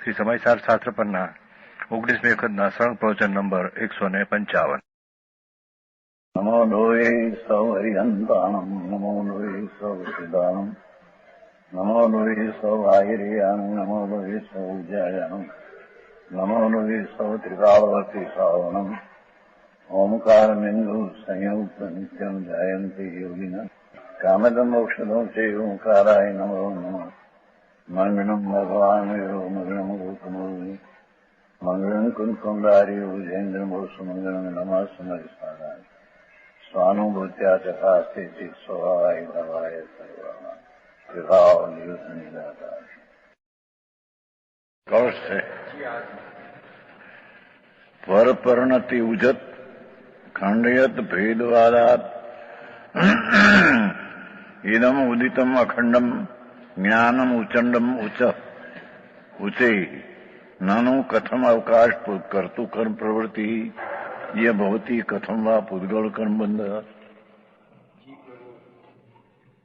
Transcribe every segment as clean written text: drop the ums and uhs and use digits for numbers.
શ્રી સમયસાર શાસ્ત્ર પરના 19મી વખતના સળંગ પ્રવચન નંબર 155. નમો લોહે સૌ હરિહંતાણમ, નમો લોહે સૌ સિદ્ધાણમ, નમો લોહે સૌ આહિર્યાણમ, નમો લોહે સૌ ઉજ્જાયાણમ, નમો લોહે સૌ ત્રિકાળવતી શ્રાવણમ, ઓમકારમિંદુ સંયુક્ત નિત્યમ જાયંતી યોગિના કામદમ ઔષધો છે ઓંકારાય નમો નમઃ. મંગળમ ભગવાન મંગળમ ગૌતમોની મંગળમ કુંકુંડારી ઉજેન્દ્રમોસુ મંગળમ નમઃ સમયસારાય સ્વાનુભૂત્યા ચકાસ્તે સ્વભાવાય ભવાય સર્વા વિભાવ નિદાતા કૌશ છે. પરપરણતિ ઉજત ખંડયત ભેદવાદાત ઇદમ ઉદિતમ અખંડમ જ્ઞાનમ ઉચંડમ ઉચે નાનો કથમ અવકાશ કરતું કર્મ પ્રવૃત્તિ ये भवती कथम वा पुद्गल कर्म बंध.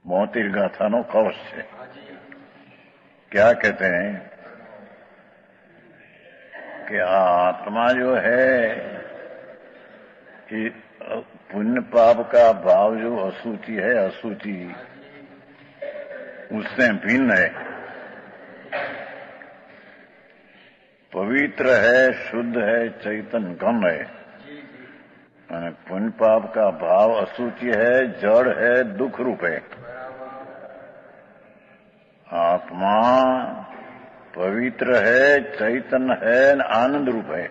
72 गाथा नो कवच है. क्या कहते हैं कि आत्मा जो है कि पुण्य पाप का भाव जो असूची है, असूची उससे भिन्न है, पवित्र है, शुद्ध है, चैतन्य गम है. पुण्य पाप का भाव असूची है, जड़ है, दुख रूप है. आत्मा पवित्र है, चैतन्य है, आनंद रूप है.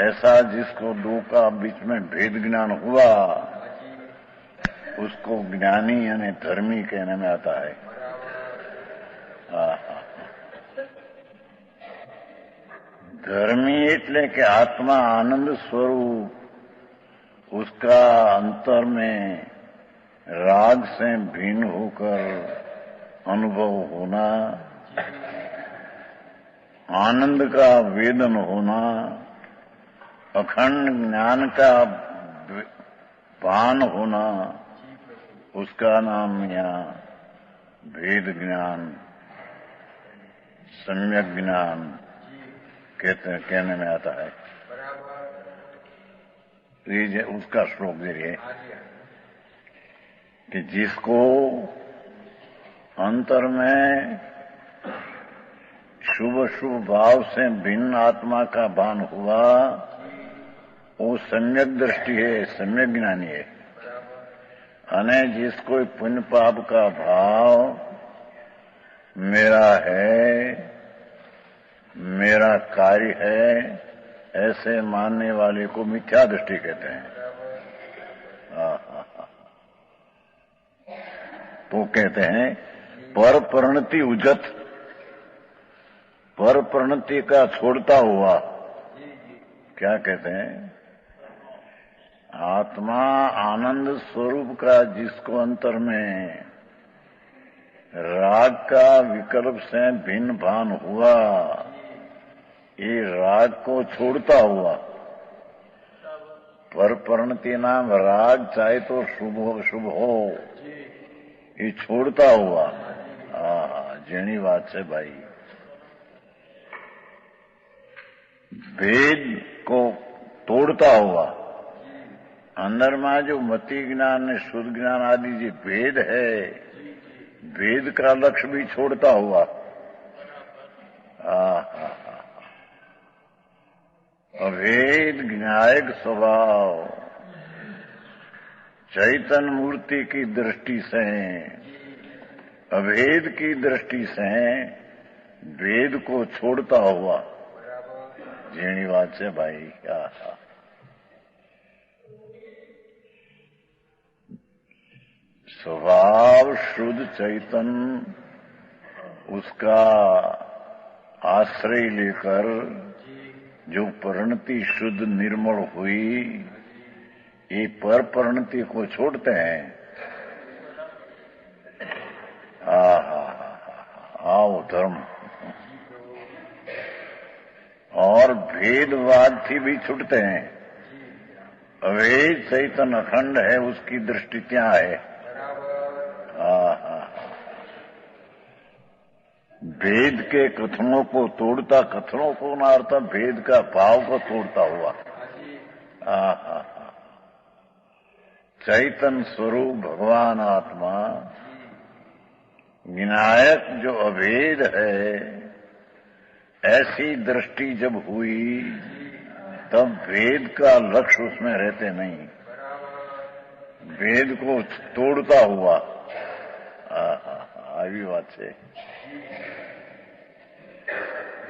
ऐसा जिसको दो का बीच में भेद ज्ञान हुआ उसको ज्ञानी यानी धर्मी कहने में आता है. धर्मी એટલે કે आत्मा आनंद स्वरूप, उसका अंतर में राग से भिन्न होकर अनुभव होना, आनंद का वेदन होना, अखंड ज्ञान का पान होना, उसका नाम यहाँ भेद ज्ञान, सम्यक ज्ञान कहने में आता है. ये उसका श्लोक दे रही है कि जिसको अंतर में शुभ शुभ भाव से भिन्न आत्मा का भान हुआ, वो सम्यक दृष्टि है, सम्यक ज्ञानी है. अने जिसको पुण्य पाप का भाव मेरा है, मेरा कार्य है, ऐसे मानने वाले को मिथ्या दृष्टि कहते हैं. तो कहते हैं पर परिणति उजत, पर परिणति का छोड़ता हुआ. क्या कहते हैं? आत्मा आनंद स्वरूप का जिसको अंतर में राग का विकल्प से भिन्न भान हुआ, ये राग को छोड़ता हुआ. पर परिणति नाम राग चाहे तो शुभ हो, ये छोड़ता हुआ. जेनी बात है भाई. भेद को तोड़ता हुआ. अंदर में जो मति ज्ञान शुद्ध ज्ञान आदि जो भेद है, भेद का लक्ष्य भी छोड़ता हुआ. अभेद ज्ञायक स्वभाव चैतन्य मूर्ति की दृष्टि से, अभेद की दृष्टि से भेद को छोड़ता हुआ. जीणी बात है भाई. स्वभाव शुद्ध चैतन्य, उसका आश्रय लेकर जो परिणति शुद्ध निर्मल हुई, ये पर परिणति को छोड़ते हैं. आओ धर्म. और भेदवाद थी भी छूटते हैं. अभेद चैतन्य अखंड है, उसकी दृष्टि क्या है? भेद के कथनों को तोड़ता, कथनों को ना अर्थात भेद का भाव को तोड़ता हुआ चैतन्य स्वरूप भगवान आत्मा विनायक जो अभेद है, ऐसी दृष्टि जब हुई तब भेद का लक्ष्य उसमें रहते नहीं, भेद को तोड़ता हुआ आवी बात है।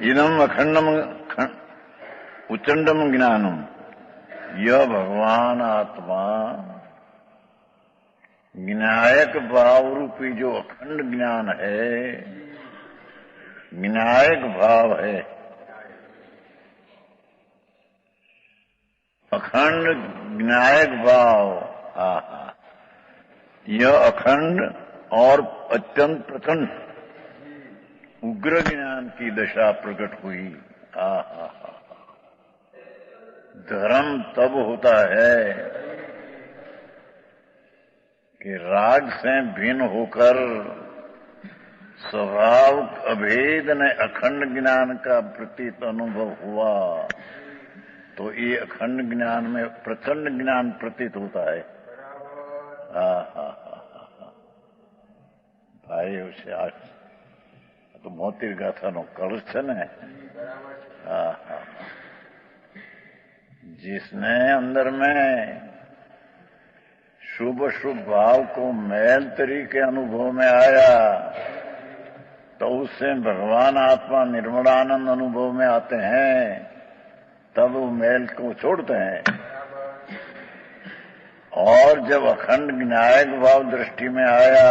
इदम अखंडम उच्चंडम ज्ञानम, यह भगवान आत्मा विनायक भाव रूपी जो अखंड ज्ञान है, विनायक भाव है, अखंड विनायक भाव, यह अखंड और अत्यंत प्रचंड उग्र ज्ञान की दशा प्रकट हुई। धर्म तब होता है कि राग से भिन्न होकर स्वभाव अभेद ने अखंड ज्ञान का प्रतीत अनुभव हुआ, तो ये अखंड ज्ञान में प्रचंड ज्ञान प्रतीत होता है। भाई उसे आज तो मोतिर गाथा नो कलश है न, जिसने अंदर में शुभ शुभ भाव को मैल तरीके अनुभव में आया, तो उससे भगवान आत्मा निर्मलानंद अनुभव में आते हैं, तब वो मैल को छोड़ते हैं। और जब अखंड विनायक भाव दृष्टि में आया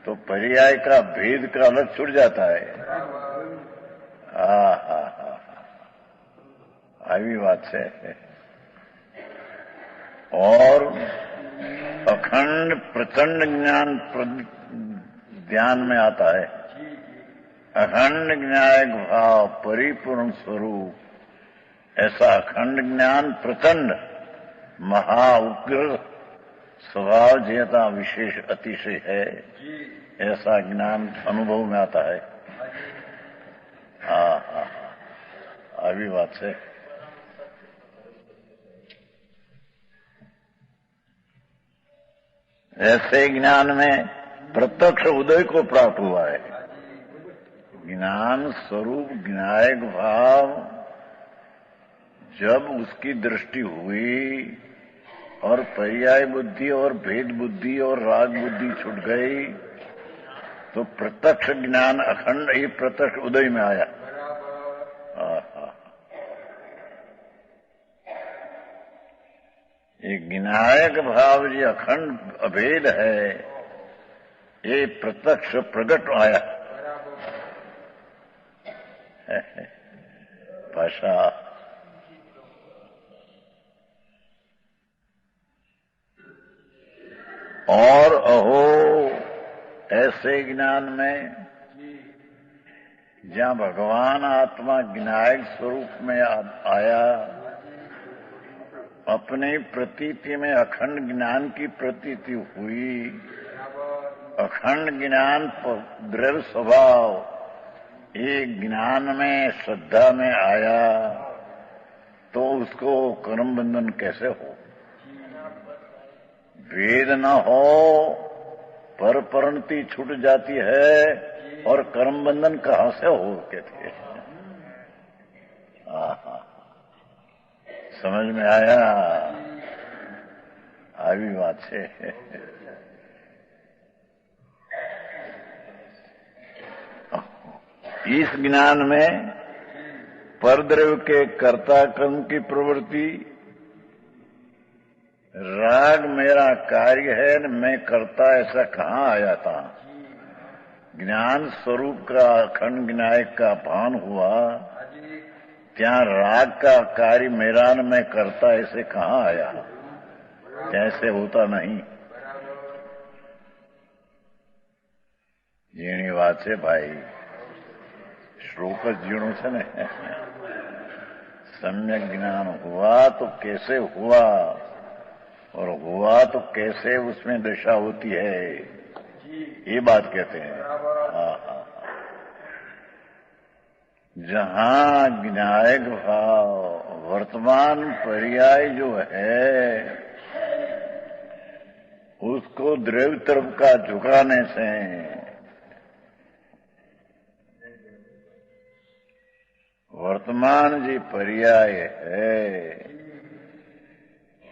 तो पर्याय का भेद का अलग छूट जाता है। आई बात है। और अखंड प्रचंड ज्ञान ध्यान में आता है। अखंड विनायक भाव परिपूर्ण स्वरूप, ऐसा अखंड ज्ञान प्रचंड महा उग्र स्वभाव जेता विशेष अतिशय है, ऐसा ज्ञान अनुभव में आता है। अभी बात है। ऐसे ज्ञान में प्रत्यक्ष उदय को प्राप्त हुआ है। ज्ञान स्वरूप विनायक भाव जब उसकी दृष्टि हुई और पर्याय बुद्धि और भेद बुद्धि और राग बुद्धि छूट गई, तो प्रत्यक्ष ज्ञान अखंड ही प्रत्यक्ष उदय में आया। ये विनायक भाव जो अखंड अभेद है, ये प्रत्यक्ष प्रकट आया। भाषा और अहो ऐसे ज्ञान में जहां भगवान आत्मा विनायक स्वरूप में आया, अपनी प्रतीति में अखंड ज्ञान की प्रतीति हुई, अखंड ज्ञान द्रव्य स्वभाव एक ज्ञान में श्रद्धा में आया, तो उसको कर्म बंधन कैसे हो? वेद न हो पर परिणति छूट जाती है, और कर्म बंधन कहां से हो कहते हैं। समझ में आया? आवी बात है। इस ज्ञान में परद्रव्य के कर्ता कर्म की प्रवृत्ति, राग मेरा कार्य है न मैं करता, ऐसा कहाँ आया था? ज्ञान स्वरूप का अखंड विनायक का भान हुआ, क्या राग का कार्य मेरा न मैं करता, ऐसे कहाँ आया? जैसे होता नहीं। जीणी बात है भाई, श्लोक जीणो से न सम्यक ज्ञान हुआ तो कैसे हुआ, और हुआ तो कैसे उसमें दशा होती है, ये बात कहते हैं। जहां ज्ञायक भाव वर्तमान पर्याय जो है उसको द्रव्य तरफ का झुकाने से वर्तमान जी पर्याय है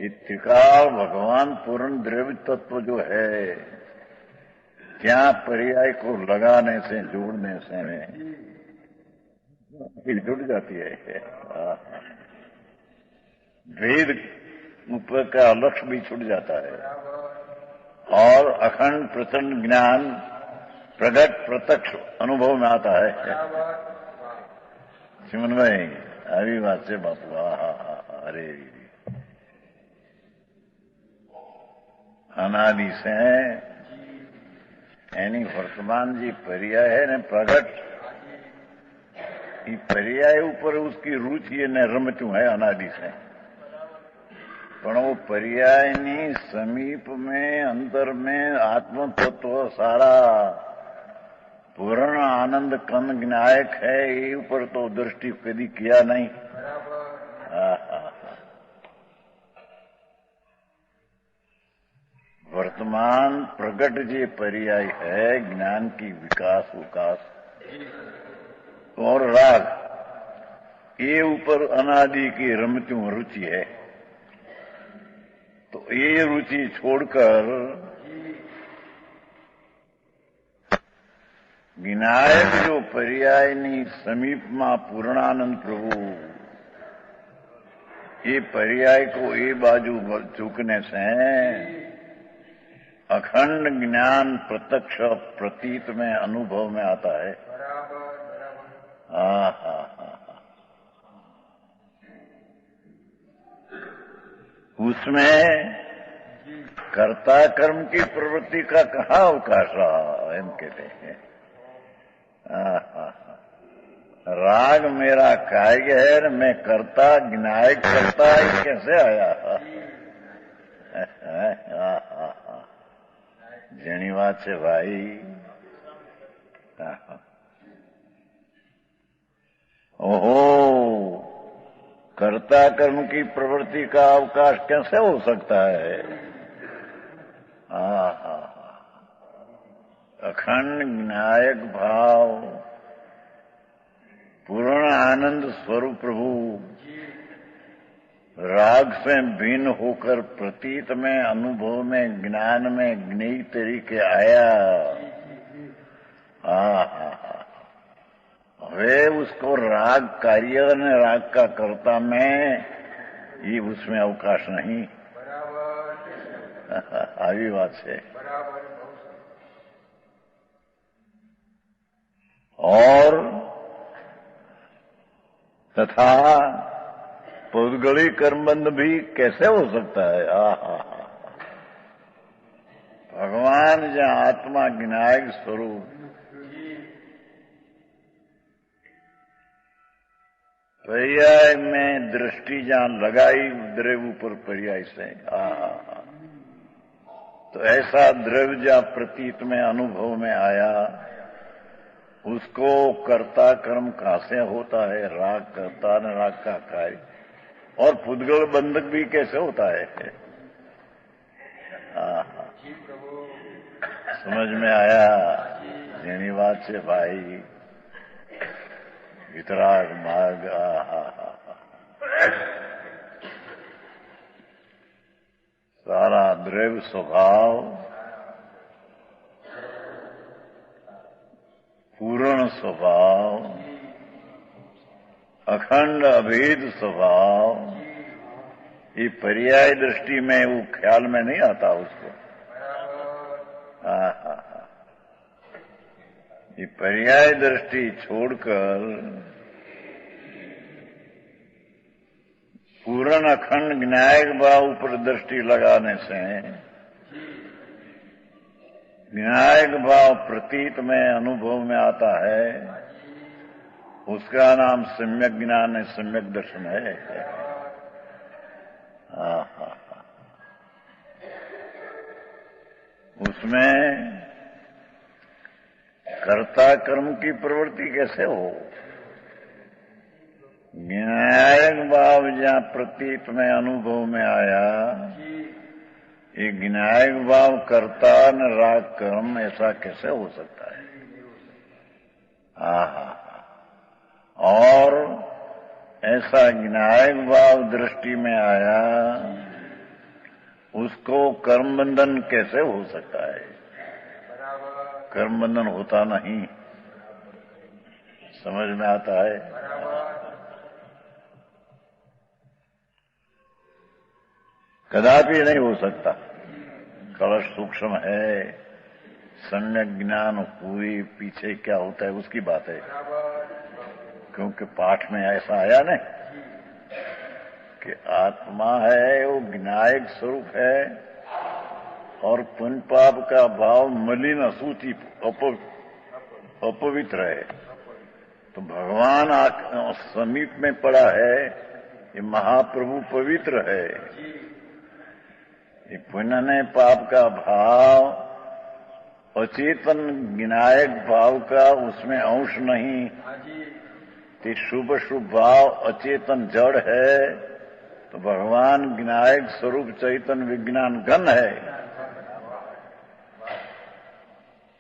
कि त्रिकाल भगवान पूर्ण द्रव्य तत्व जो है क्या पर्याय को लगाने से जोड़ने से जुड़ जाती है। वेद ऊपर का लक्ष्य भी छूट जाता है और अखंड प्रचंड ज्ञान प्रगट प्रत्यक्ष अनुभव में आता है। सिमन भाई આવી વાત છે બાપુ। अरे अनादि से यानी वर्तमान जी पर्याय है ने प्रगट पर्याय ऊपर उसकी रुचि ने रमत्यू है अनादि से। पण वो पर्यायनी समीप में अंदर में आत्म तत्व सारा पूर्ण आनंद कंद ज्ञायक है ये ऊपर तो दृष्टि कभी किया नहीं। वर्तमान प्रगट जे पर्याय है ज्ञान की विकास विकास और राग ये ऊपर अनादि की रमत्यों रुचि है। तो ये रुचि छोड़कर विनायक जो पर्यायनी समीप में पूर्णानंद प्रभु ये पर्याय को ये बाजू झुकने से अखंड ज्ञान प्रत्यक्ष प्रतीत में अनुभव में आता है। उसमें कर्ता कर्म की प्रवृत्ति का कहाँ अवकाश रहा एम कहते हैं। राग मेरा कार्य है मैं करता ज्ञायक करता ये कैसे आया। जेनी बात से भाई ओहो कर्ता कर्म की प्रवृत्ति का अवकाश कैसे हो सकता है। अखंड ज्ञायक भाव पूर्ण आनंद स्वरूप प्रभु राग से भिन्न होकर प्रतीत में अनुभव में ज्ञान में ज्ञेय तरीके आया। वे उसको राग कार्य ने राग का कर्ता में ये उसमें अवकाश नहीं। આવી વાત છે। और तथा पौद्गलिक कर्मबंध भी कैसे हो सकता है। भगवान जहाँ आत्मा ज्ञायक स्वरूप पर्याय में दृष्टि जहाँ लगाई द्रव्य ऊपर पर्याय से तो ऐसा द्रव्य जहाँ प्रतीत में अनुभव में आया उसको कर्ता कर्म कहाँ से होता है। राग कर्ता न राग का कार्य और पुद्गल बंधक भी कैसे होता है। समझ में आया जेनी बात से भाई वितराग मार्ग। सारा द्रव्य स्वभाव पूर्ण स्वभाव अखंड अभेद स्वभाव ये पर्याय दृष्टि में वो ख्याल में नहीं आता उसको। ये पर्याय दृष्टि छोड़कर पूर्ण अखंड ज्ञायक भाव पर दृष्टि लगाने से ज्ञायक भाव प्रतीत में अनुभव में आता है। उसका नाम सम्यक ज्ञान है सम्यक दर्शन है। उसमें कर्ता कर्म की प्रवृत्ति कैसे हो। ज्ञायक भाव जहाँ प्रतीत में अनुभव में आया, ये ज्ञायक भाव करता न राग कर्म, ऐसा कैसे हो सकता है? आहा। और ऐसा ज्ञायक भाव दृष्टि में आया, उसको कर्म बंधन कैसे हो सकता है? कर्म बंधन होता नहीं। समझ में आता है? कदापि नहीं हो सकता। कलश सूक्ष्म है, सम्यक ज्ञान हुई, पीछे क्या होता है उसकी बात है। क्योंकि पाठ में ऐसा आया ना कि आत्मा है वो ज्ञायक स्वरूप है और पुण्य पाप का भाव मलिन असूची अपवित्र है। तो भगवान समीप में पड़ा है, ये महाप्रभु पवित्र है। ये पुण्य ने पाप का भाव अचेतन ज्ञायक भाव का उसमें अंश नहीं, तो शुभ शुभ भाव अचेतन जड़ है। तो भगवान ज्ञायक स्वरूप चैतन विज्ञान घन है।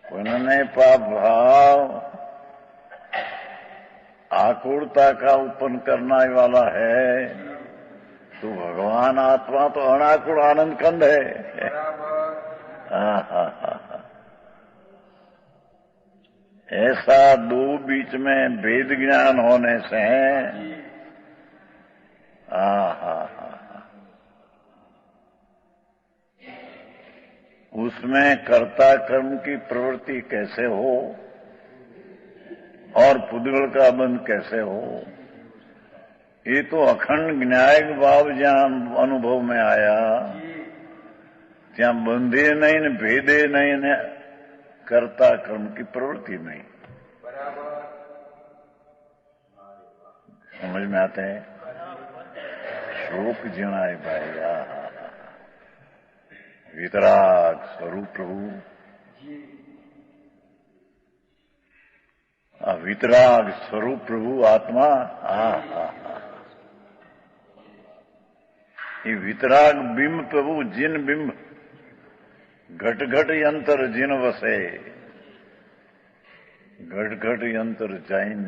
पुण्य ने पाप भाव आकुलता का उत्पन्न करने वाला है। तो भगवान आत्मा तो अनाकुल आनंद कंद है। ऐसा दो बीच में भेद ज्ञान होने से उसमें कर्ता कर्म की प्रवृत्ति कैसे हो और पुद्गल का बंध कैसे हो, ये तो अखंड ज्ञायक भाव जहाँ अनुभव में आया, जहाँ बंधे नहीं न भेदे नहीं न कर्ता कर्म की प्रवृत्ति नहीं। समझ में आते हैं? शोक जिणाए भाई, वितराग स्वरूप प्रभु, वितराग स्वरूप प्रभु आत्मा। ये वितराग बिंब प्रभु, जिन बिंब घट घट यंत्र जिन वसे, घट घट यंत्र जैन,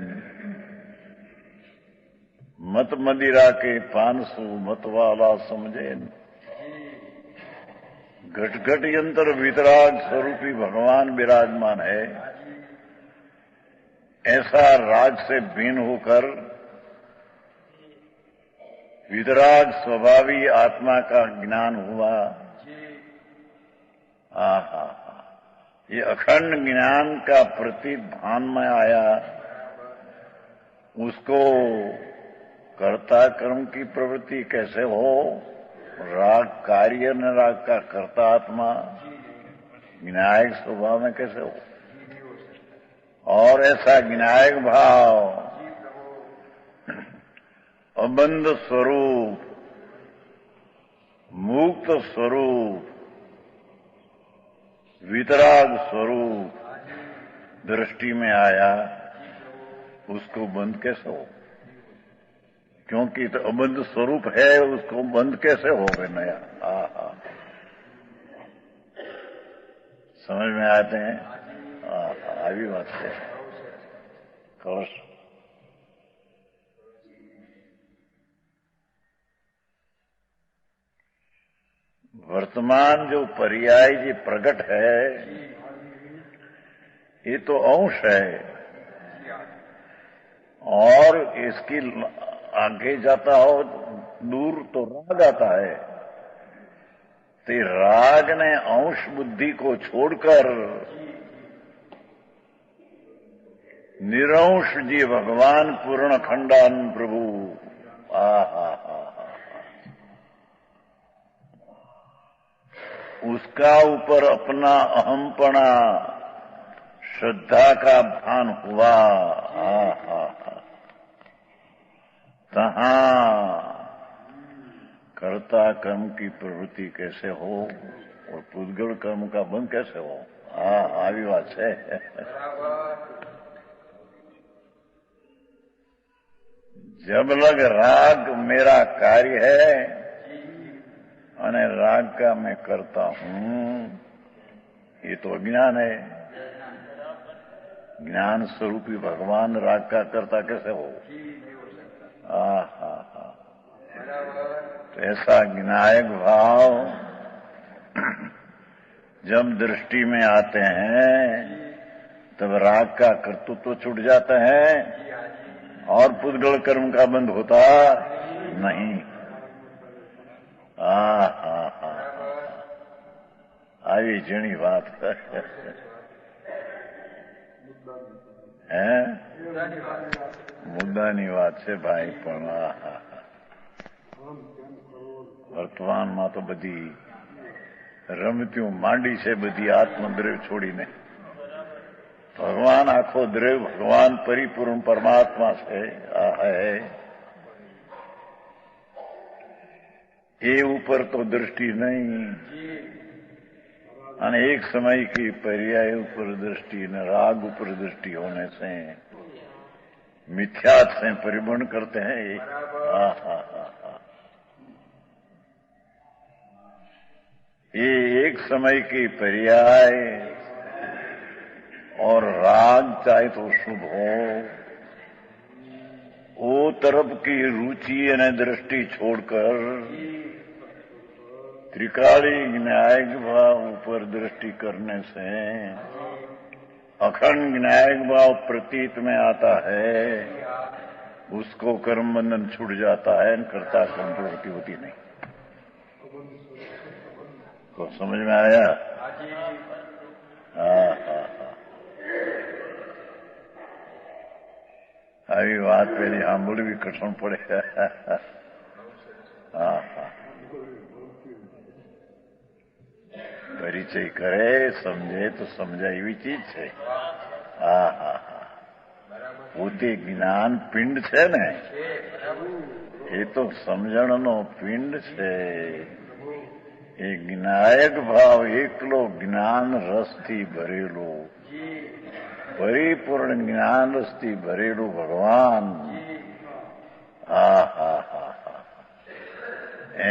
मत मदिरा के पानसु मत वाला समझे। घट घट यंत्र वितराग स्वरूपी भगवान विराजमान है। ऐसा राग से भिन्न होकर वितराग स्वभावी आत्मा का ज्ञान हुआ। ये अखंड ज्ञान का प्रतीक भान में आया। उसको कर्ता कर्म की प्रवृत्ति कैसे हो, राग कार्य न राग का कर्ता आत्मा ज्ञायक स्वभाव में कैसे हो। और ऐसा ज्ञायक भाव अबंध स्वरूप, मुक्त स्वरूप, वितराग स्वरूप दृष्टि में आया, उसको बंद कैसे हो? क्योंकि तो अबंध स्वरूप है, उसको बंद कैसे हो गए नया? समझ में आते हैं? अभी बात है। कौश वर्तमान जो पर्याय जी प्रकट है, ये तो अंश है और इसकी आगे जाता हो दूर तो राग आता है। तो राग ने अंश बुद्धि को छोड़कर निरंश जी भगवान पूर्ण खंडान प्रभु, उसका ऊपर अपना अहमपना श्रद्धा का भान हुआ। तहां कर्ता कर्म की प्रवृत्ति कैसे हो और पुद्गल कर्म का बंध कैसे हो? આવી વાત છે। जब लग राग मेरा कार्य है અને राग का मैं करता हूं, ये तो अज्ञान है। ज्ञान स्वरूपी भगवान राग का करता कैसे हो? तो ऐसा ज्ञायक भाव जब दृष्टि में आते हैं तब राग का कर्तृत्व छूट जाता है और पुद्गल कर्म का बंध होता नहीं। આવી ઝીણી વાત હે મુદ્દાની વાત છે ભાઈ, પણ વર્તમાનમાં તો બધી રમતીઓ માંડી છે, બધી આત્મદ્રવ્ય છોડીને। ભગવાન આખો દ્રવ્ય, ભગવાન પરિપૂર્ણ પરમાત્મા છે, આ હૈ એ ऊपर तो दृष्टि नहीं, અને एक समय की पर्याय ऊपर दृष्टि न राग ऊपर दृष्टि होने से मिथ्यात से परिबंध करते हैं। ये एक समय की पर्याय और राग चाहे तो शुभ हो, वो तरफ की रुचि અને दृष्टि छोड़कर त्रिकाली न्यायिक भाव ऊपर दृष्टि करने से अखंड न्यायिक भाव प्रतीत में आता है, उसको कर्म बंधन छूट जाता है, कर्ता कर्म प्रवृत्ति होती नहीं। तो समझ में आया? આવી વાત પેલી સાંભળવી કઠણ પડે। પરિચય કરે, સમજે તો સમજાય એવી ચીજ છે। પોતે જ્ઞાન પિંડ છે ને, એ તો સમજણનો પિંડ છે। એ જ્ઞાયક ભાવ એકલો જ્ઞાન રસથી ભરેલો, પરિપૂર્ણ જ્ઞાન રસથી ભરેલું ભગવાન,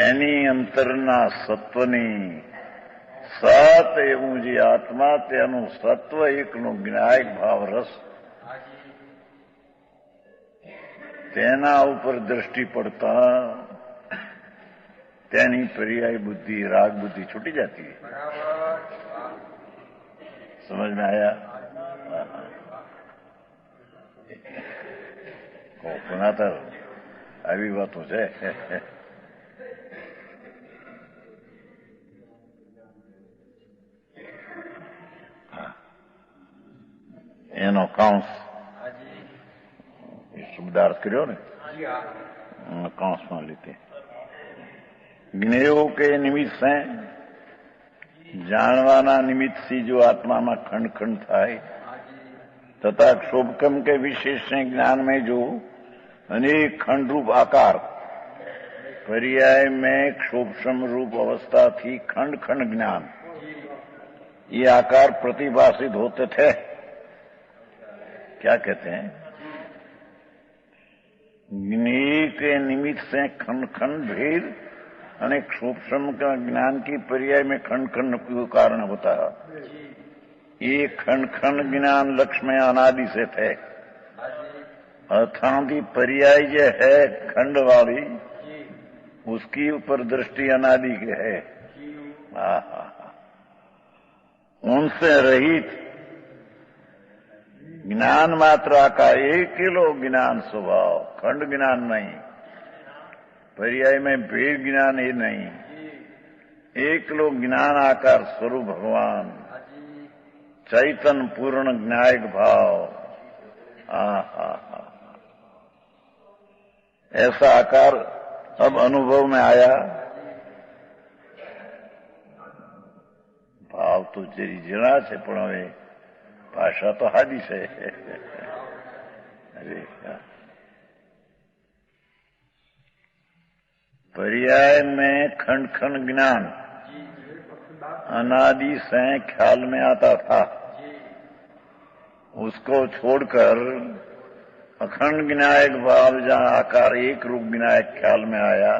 એની અંતરના સત્વની સત એવું જે આત્મા, તેનું સત્વ એકનું જ્ઞાયક ભાવ રસ, તેના ઉપર દ્રષ્ટિ પડતા તેની पर्याय बुद्धि, राग बुद्धि छूटी जाती है। समझ में आया? पुनातर આવી વાતો છે। એનો કાંસ શબ્દાર્થ કર્યો ને, કાંસમાં લીધે જ્ઞેયો કે નિમિત્ત છે, જાણવાના નિમિત્તથી જો આત્મામાં ખંડ ખંડ થાય तथा क्षोभकम के विशेष ज्ञान में जो अनेक खंड रूप आकार, पर्याय में क्षोभसम रूप अवस्था थी खंड खंड ज्ञान, ये आकार प्रतिभाषित होते थे। क्या कहते हैं? ज्ञेय के निमित्त से खंड खंड भेद अनेक क्षोभसम का ज्ञान की पर्याय में खंड खंड कारण होता है। ये खंड खंड ज्ञान लक्ष्य में अनादि से थे। अर्थांति पर्याय जो है खंड वाली, उसकी ऊपर दृष्टि अनादि के है। उनसे रहित ज्ञान मात्रा का एक किलो ज्ञान स्वभाव, खंड ज्ञान नहीं, पर्याय में भेद ज्ञान ही नहीं, एक किलो ज्ञान आकार स्वरूप भगवान, चैतन्य पूर्ण ज्ञायक भाव, ऐसा आकार अब अनुभव में आया। भाव तो जरी जीणा છે, પણ હવે ભાષા તો હાદી છે। અરે पर्याय में खंड खंड ज्ञान अनादि से ख्याल में आता था, उसको छोड़कर अखंड विनायक भाव जहां आकार एक रूप विनायक ख्याल में आया,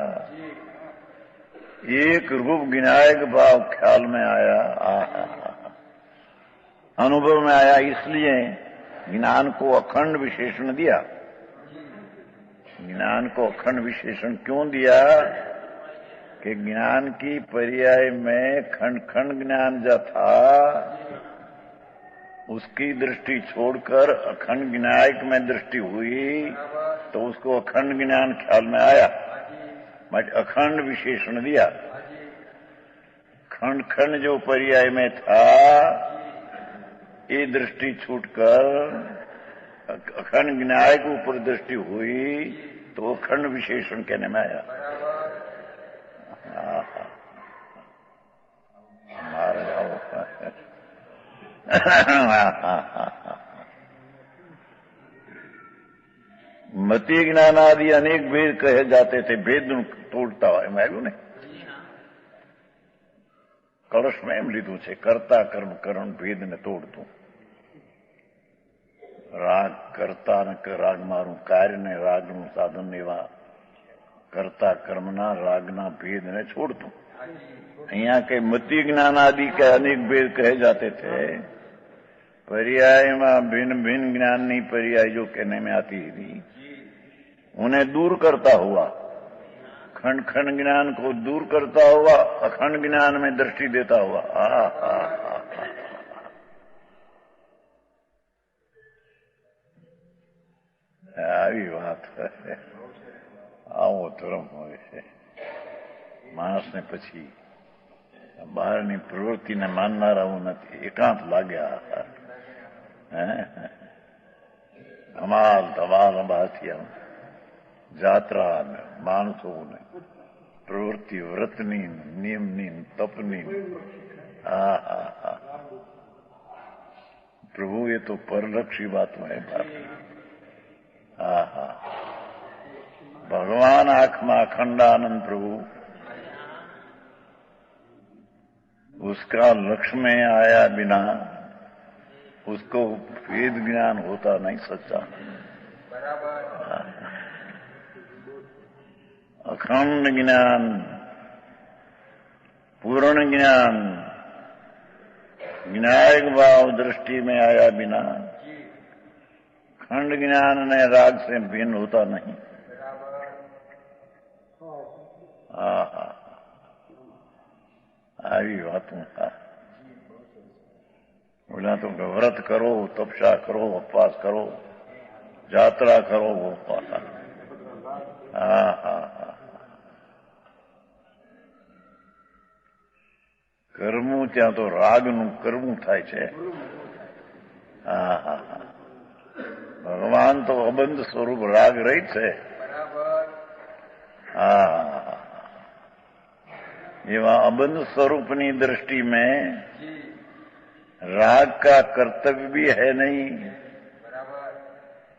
एक रूप विनायक भाव ख्याल में आया, अनुभव में आया, इसलिए ज्ञान को अखंड विशेषण दिया। ज्ञान को अखंड विशेषण क्यों दिया कि ज्ञान की पर्याय में खंड खंड ज्ञान जो था उसकी दृष्टि छोड़कर अखंड विनायक में दृष्टि हुई तो उसको अखंड ज्ञान ख्याल में आया, मैं अखंड विशेषण दिया। खंड खंड जो पर्याय में था ये दृष्टि छूटकर अखंड विनायक के ऊपर दृष्टि हुई तो अखंड विशेषण कहने में आया। मार जाओ। मति ज्ञान आदि अनेक भेद कहे जाते थे, भेद तोड़ता हुआ मार्યું ને કળશમાં એમ લીધું છે, કર્તા કર્મ કરણ ભેદને તોડતું। રાગ કરતા ને રાગ મારું કાર્ય ને રાગનું સાધન એવા કર્તા કર્મના રાગના ભેદને છોડતું। અહીંયા કે મતિ જ્ઞાન आदि के अनेक भेद कहे जाते थे, पर्याय में भिन्न भिन्न ज्ञाननी पर्याय जो कहने में आती थी उन्हें दूर करता हुआ, खंड खंड ज्ञान को दूर करता हुआ अखंड ज्ञान में दृष्टि देता हुआ। આવી વાત આવો ધર્મ હોય છે। માણસને પછી બહારની પ્રવૃત્તિને માનનારાઓ નથી, એકાંત લાગ્યા। ધમાલ ધમાલ અંબાથી જાત્રા ને માણસોને પ્રવૃત્તિ વ્રતની નિયમની તપની। प्रभु ये तो परलक्षी बात है बात। भगवान आंखमा अखंडानंद प्रभु उसका लक्ष्य में आया बिना उसको वेद ज्ञान होता नहीं सच्चा। अखंड ज्ञान पूर्ण ज्ञान विनायक भाव दृष्टि में आया बिना खंड ज्ञान ने राग से भिन्न होता नहीं। આવી વાતો बोला तो व्रत करो, तपस्या करो, उपवास करो, यात्रा करो, वो કરવું ત્યાં તો રાગનું કરવું થાય છે। ભગવાન તો અબંધ સ્વરૂપ રાગ રહિત છે। એવા अबंध स्वरूपनी दृष्टि में राग का कर्तव्य भी है नहीं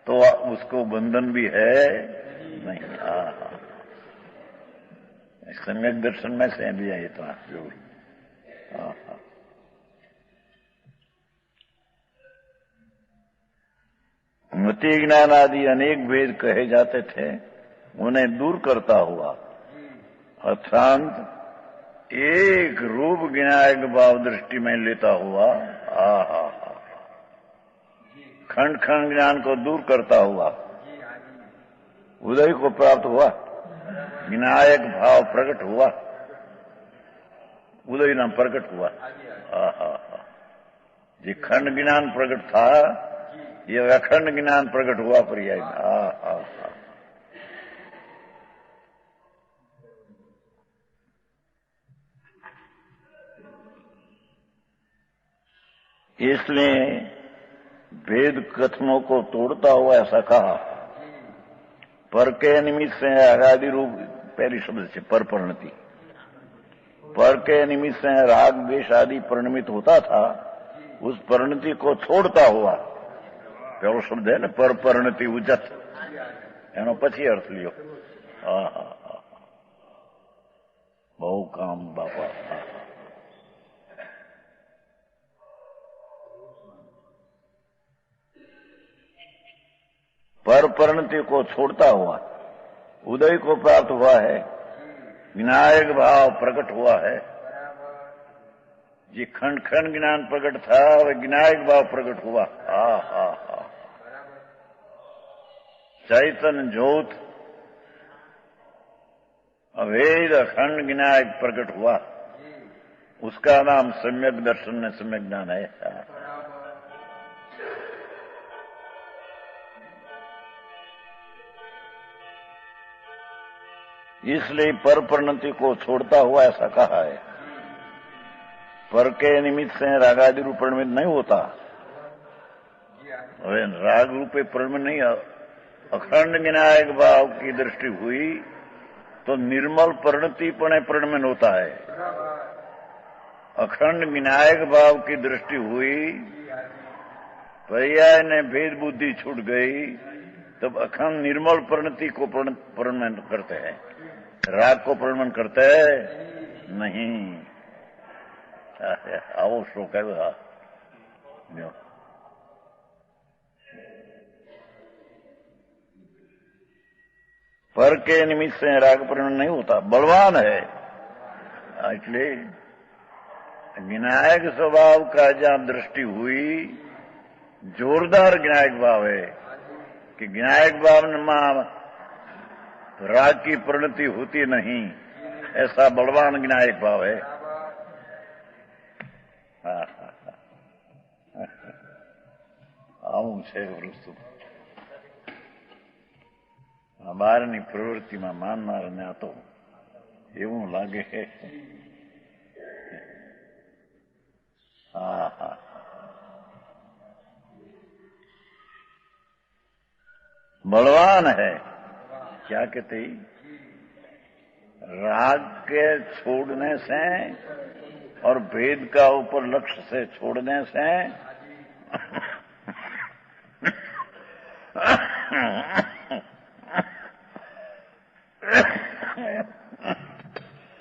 तो उसको बंधन भी है नहीं। सम्यक दर्शन में से भी है इतना जरूर। मति ज्ञान आदि अनेक भेद कहे जाते थे, उन्हें दूर करता हुआ अर्थात एक रूप विनायक भाव दृष्टि में लेता हुआ खंड खंड ज्ञान को दूर करता हुआ उदय को प्राप्त हुआ, विनायक भाव प्रकट हुआ, उदय नाम प्रकट हुआ। ये खंड ज्ञान प्रकट था, ये अखंड ज्ञान प्रकट हुआ पर्याय। इसलिए वेद कथनों को तोड़ता हुआ ऐसा कहा। पर के निमित्त से आदि रूप पहली शब्द से पर परिणति, पर के निमित्त से राग द्वेष आदि परिणमित होता था, उस परिणति को छोड़ता हुआ पहलो शब्द है ना पर परिणति उजत, एनो पछी अर्थ लियो। बहु काम बापा। पर परिणति को छोड़ता हुआ उदय को प्राप्त हुआ है, विनायक भाव प्रकट हुआ है। ये खंड खंड ज्ञान प्रकट था, वह विनायक भाव प्रकट हुआ। हा चैतन्य ज्योत अभेद अखंड विनायक प्रकट हुआ, उसका नाम सम्यक दर्शन है, सम्यक ज्ञान है। इसलिए पर परिणति को छोड़ता हुआ ऐसा कहा है। पर के निमित्त से रागादि रूप परिणमित नहीं होता, राग रूपे परिणमित नहीं। अखंड विनायक भाव की दृष्टि हुई तो निर्मल परिणति परिणमन होता है। अखंड विनायक भाव की दृष्टि हुई, पर्याय ने भेद बुद्धि छूट गई, तब अखंड निर्मल परिणति को परिणमन करते हैं, राग को परिणमन करते हैं नहीं। आओ श्लोक है पर के निमित्त से राग परिणमन नहीं होता, बलवान है। इसलिए विनायक स्वभाव का जहां दृष्टि हुई, जोरदार विनायक भाव है कि विनायक भाव में राग की परिणति होती नहीं, ऐसा बलवान विनायक भाव है। આવું છે વસ્તુ બહારની પ્રવૃત્તિમાં માનનારને આ તો એવું લાગે। बलवान है। क्या कहते, राग के छोड़ने से और भेद का ऊपर लक्ष्य से छोड़ने से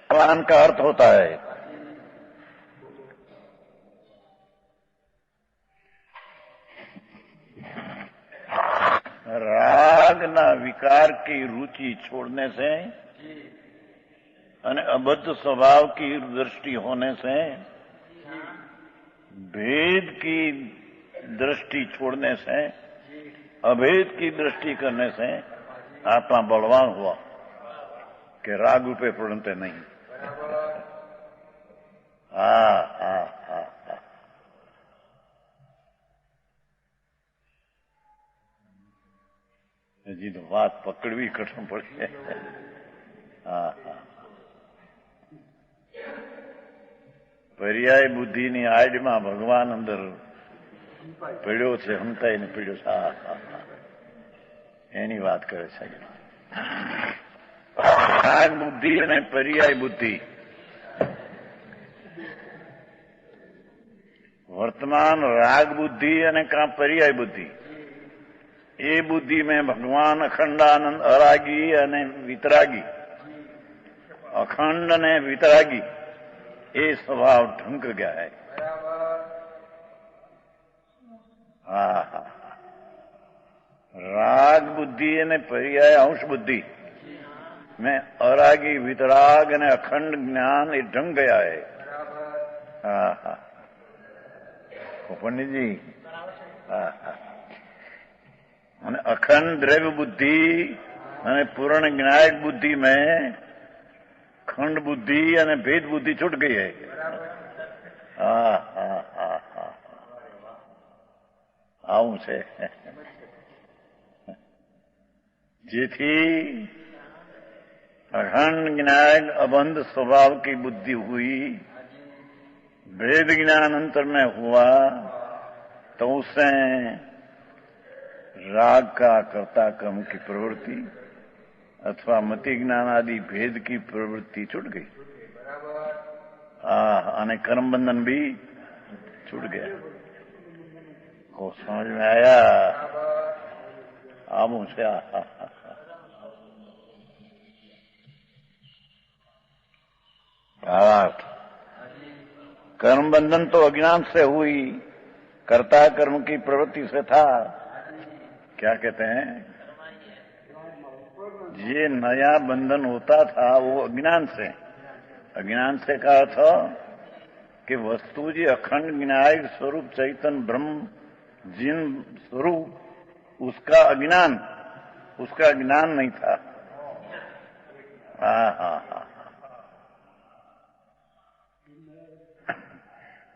बलवान का अर्थ होता है राग न विकार की रुचि छोड़ने से और अबद्ध स्वभाव की दृष्टि होने से, भेद की दृष्टि छोड़ने से, अभेद की दृष्टि करने से आत्मा बलवान हुआ कि राग रूपे परिणत नहीं। जी तो बात पकड़वी कठिन पड़ी है। पर्याय बुद्धि ની આડમાં ભગવાન અંદર પડ્યો છે, હંતાઈને પડ્યો છે। એની વાત કરે છે। રાગ બુદ્ધિ અને પર્યાય બુદ્ધિ, વર્તમાન રાગ બુદ્ધિ અને કાં પર્યાય બુદ્ધિ, એ બુદ્ધિ में ભગવાન અખંડાનંદ અરાગી અને વિતરાગી, અખંડ અને વિતરાગી એ સ્વભાવ ઢંક गया है। राग बुद्धि ने पर्याय अंश बुद्धि में अरागी वितराग ने अखंड ज्ञान ये ढंग गया है। पंडित जी, अखंड द्रव्य बुद्धि અને પૂર્ણ જ્ઞાયક બુદ્ધિ में खंड बुद्धि અને भेद बुद्धि छूट गई है। આવું છે। જેથી अखंड ज्ञान अबंध स्वभाव की बुद्धि हुई, भेद ज्ञान अंतर में हुआ, तो उससे राग का कर्ता कर्म की प्रवृत्ति अथवा मति ज्ञान आदि भेद की प्रवृत्ति छूट गई। અને कर्म बंधन भी छूट गया। को समझ में आया? आमू से कर्म बंधन तो अज्ञान से हुई, कर्ता कर्म की प्रवृत्ति से था। क्या कहते हैं? ये नया बंधन होता था वो अज्ञान से। अज्ञान से का अर्थ कि वस्तु जी अखंड विनायक स्वरूप चैतन्य ब्रह्म जिन स्वरूप उसका ज्ञान नहीं था।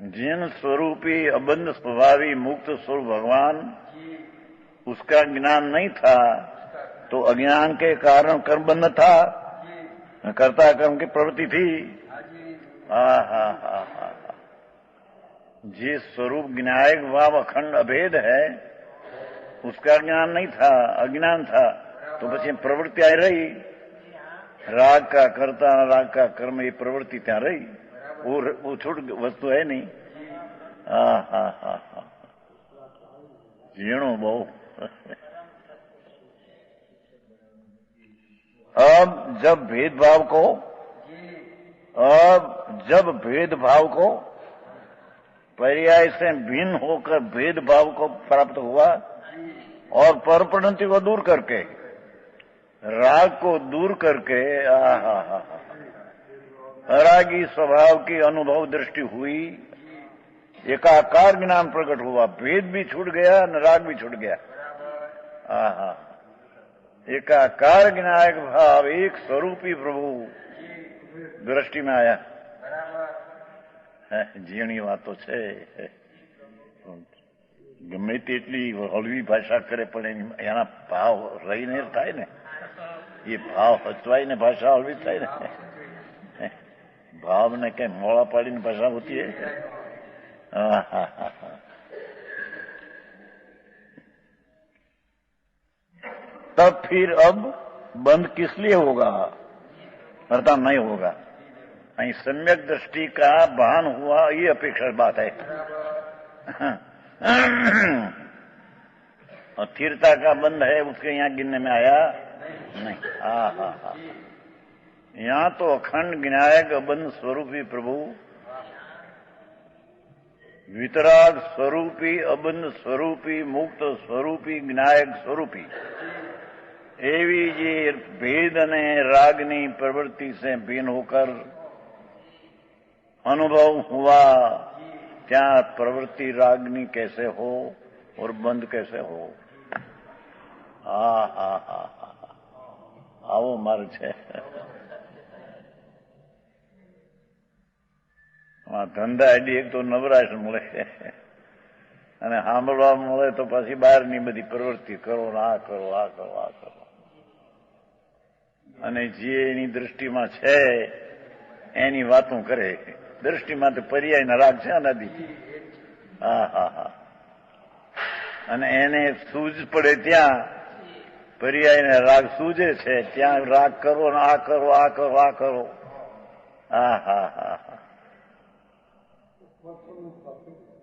जिन स्वरूपी अबंध स्वभावी मुक्त स्वरूप भगवान उसका ज्ञान नहीं था, तो अज्ञान के कारण कर्म बंध था, कर्ता कर्म की प्रवृत्ति थी। जिस स्वरूप विनायक भाव अखंड अभेद है उसका ज्ञान नहीं था, अज्ञान था, तो પછી प्रवृत्ति आई रही। राग का कर्ता राग का कर्म ये प्रवृत्ति ત્યાં रही, वो छूट वस्तु है नहीं। झीणो बहु। अब जब भेदभाव को पर्याय से भिन्न होकर भेदभाव को प्राप्त हुआ और परप्रणति को दूर करके, राग को दूर करके अरागी स्वभाव की अनुभव दृष्टि हुई, एकाकार ज्ञान प्रकट हुआ, भेद भी छूट गया न राग भी छूट गया। एकाकार ज्ञायक भाव एक स्वरूपी प्रभु दृष्टि में आया। जीणी वातो छे, गમે તેટલી હળવી ભાષા કરે પણ એના ભાવ રહીને થાય ને, એ ભાવ હચવાઈને ભાષા હળવી થાય ને, ભાવને કઈ મોળા પાડીને ભાષા હોતી है। तब फिर अब बंद किस लिए होगा, अर्थात नहीं होगा। અહીં सम्यक दृष्टि का भान हुआ, ये अपेक्षा बात है। और स्थिरता का बंध है, उसके यहाँ गिनने में आया नहीं। यहाँ तो अखंड विनायक अबंध स्वरूपी प्रभु, वितराग स्वरूपी अबंध स्वरूपी मुक्त स्वरूपी विनायक स्वरूपी एवी जे भेद ने रागनी प्रवृत्ति से भिन्न होकर अनुभव हुआ, क्या प्रवृत्ति रागनी कैसे हो और बंद कैसे हो। આવો માર્ગ છે। ધંધા આઈડી એક તો નવરાશ મળે અને સાંભળવા મળે તો પછી બહારની બધી પ્રવૃત્તિ કરો, આ કરો, આ કરો, આ કરો, અને જે એની દૃષ્ટિમાં છે એની વાતો કરે। દૃષ્ટિમાં તો પર્યાયના રાગ છે અનાદિ। અને એને સૂઝ પડે ત્યાં પર્યાયને રાગ સૂજે છે, ત્યાં રાગ કરો ને આ કરો, આ કરો, આ કરો।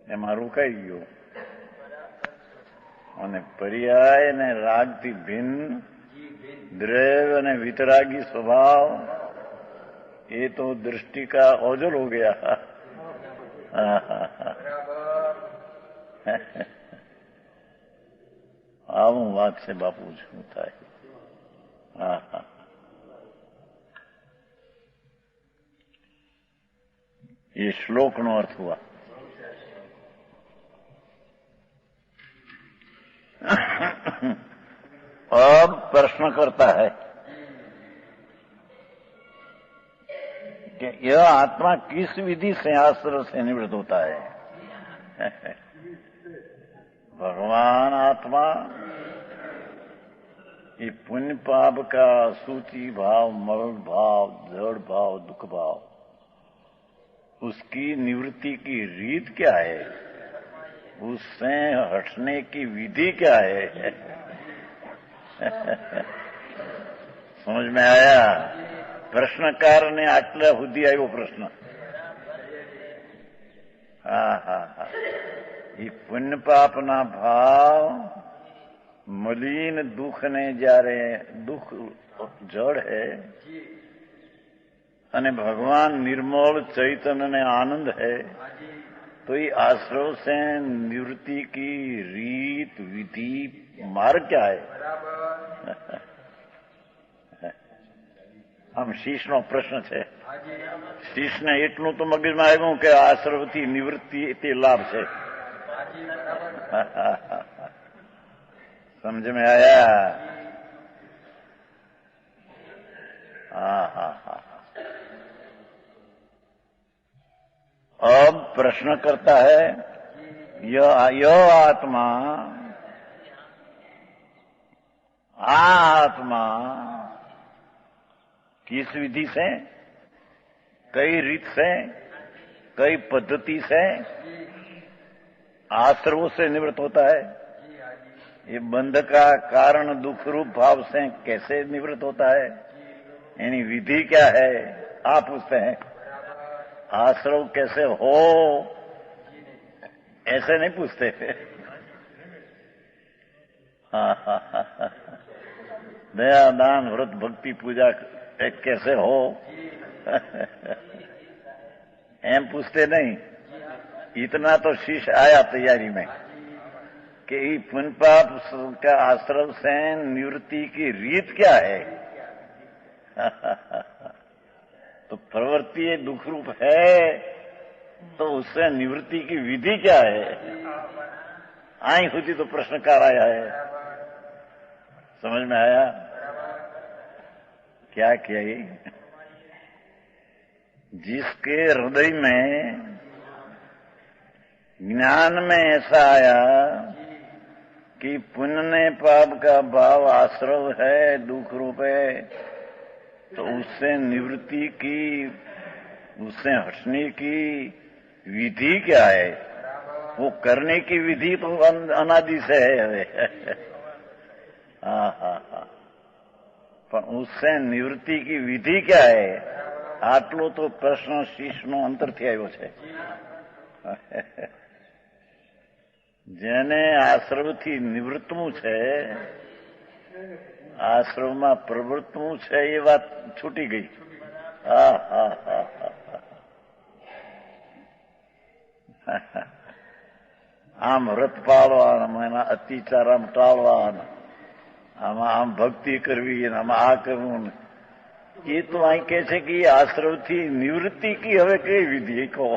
એમાં રોકાઈ ગયો। અને પર્યાય ને રાગથી ભિન્ન દ્રવ્ય અને વિતરાગી स्वभाव, ये तो दृष्टि का ओझल हो गया। આવું વાત છે બાપુ, શું થાય। ये श्लोक નો अर्थ हुआ। अब प्रश्न करता है कि यह आत्मा किस विधि से आश्रय से निवृत्त होता है। भगवान आत्मा ये पुण्य पाप का सूची भाव, मरण भाव, जड़ भाव, दुख भाव, उसकी निवृत्ति की रीत क्या है, उससे हटने की विधि क्या है। समझ में आया। प्रश्नकार ने आटला સુધી આવ્યો પ્રશ્न। ये पुण्य पापना भाव मलिन दुख ने જ્યારે दुख जड़ है અને भगवान निर्मल चैतन्य ने आनंद है, तो ये आश्रय से निवृत्ति की रीत विधि मार्ग क्या है। આમ શીશનો પ્રશ્ન છે. શીશને એટલું તો મગજમાં આવ્યું કે આશ્રવથી નિવૃત્તિ તે લાભ છે. समझ में आया? अब प्रश्न करता है यह आत्मा किस विधि से, कई रीत से, कई पद्धति से आश्रवों से निवृत्त होता है. ये बंध का कारण दुख रूप भाव से कैसे निवृत्त होता है, यानी विधि क्या है आप पूछते हैं. आश्रव कैसे हो ऐसे नहीं पूछते. दया दान व्रत भक्ति पूजा कैसे हो एम पूछते नहीं. इतना तो शीश आया तैयारी में कि पुण्य पाप का आश्रव से निवृत्ति की रीत क्या है. तो प्रवृत्ति दुख रूप है तो उससे निवृत्ति की विधि क्या है. आई खुदी तो प्रश्नकार आया है. समझ में आया क्या किया ये. जिसके हृदय में ज्ञान में ऐसा आया कि पुण्य ने पाप का भाव आश्रव है, दुख रूप है, तो उससे निवृत्ति की, उससे हटने की विधि क्या है. वो करने की विधि तो अनादि से है. पर उससे निवृत्ति की विधि क्या है. આટલો તો પ્રશ્ન શીશનો અંતરથી આવ્યો છે. જેને આશ્રવથી નિવૃત્તવું છે, આશ્રવમાં પ્રવૃત્તવું છે, એ વાત છૂટી ગઈ. આમ વ્રત પાળવા, એના અત્યાચાર આમ ટાળવા, આમાં આમ ભક્તિ કરવી, આમાં આ કરવું, એ તો અહીં કે છે કે આશ્રવથી નિવૃત્તિ की હવે કઈ વિધિ કહો.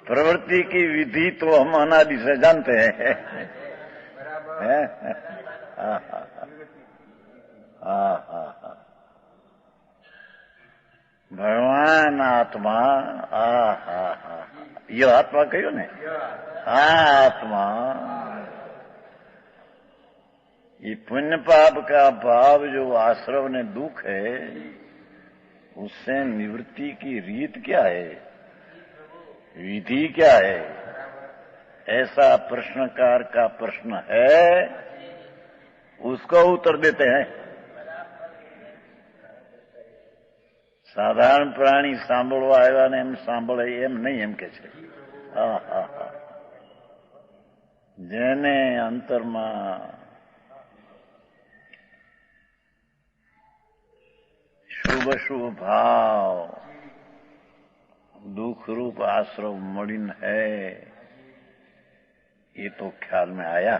प्रवृत्ति की विधि तो हम अनादि से जानते हैं. भगवान आत्मा ये आत्मा कहो ने. आत्मा ये पुण्य पाप का भाव जो आश्रव ने दुख है, उससे निवृत्ति की रीत क्या है, विधि क्या है, ऐसा प्रश्नकार का प्रश्न है. उसको उत्तर देते हैं. साधारण प्राणी सांभळवा આવ્યા ને એમ સાંભળે એમ નહીં, એમ કે છે. જેને અંતરમાં શુભ શુભ ભાવ दुख रूप आश्रव मलिन है, ये तो ख्याल में आया.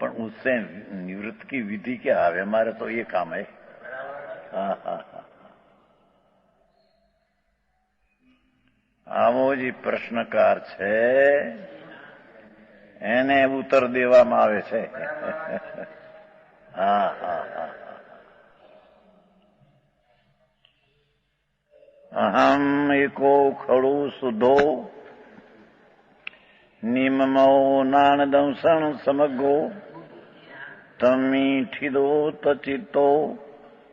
पर उससे निवृत्त की विधि क्या है, हमारे तो ये काम है. આવો જે પ્રશ્નકાર છે એને ઉત્તર દેવામાં આવે છે. अहम एको खड़ू सुधो निममो नानदंसण समगो तमीठिदो तचितो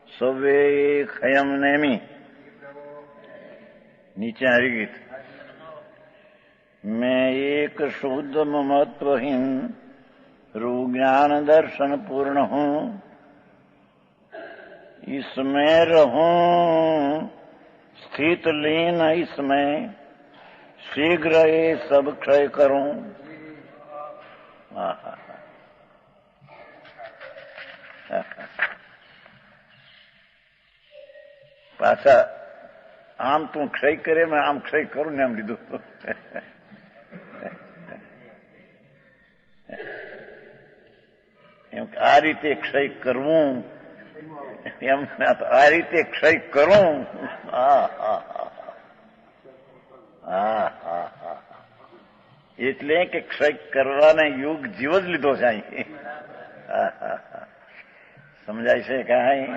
सवे खयम नेमी. नीचे हरि गीत. मैं एक शुद्ध ममत्वहीन रू ज्ञान दर्शन पूर्ण हूँ, इसमें रहूं स्थित लीन, इसमें शीघ्र ये सब क्षय करूं. पाछा आम तू क्षय करे, मैं आम क्षय करूं ने आम लीधुं. એમ આ રીતે ક્ષય કરવું, એમ આ રીતે ક્ષય કરું. એટલે કે ક્ષય કરવાને યુગ જીવ જ લીધો છે અહીં. સમજાય છે કાંઈ?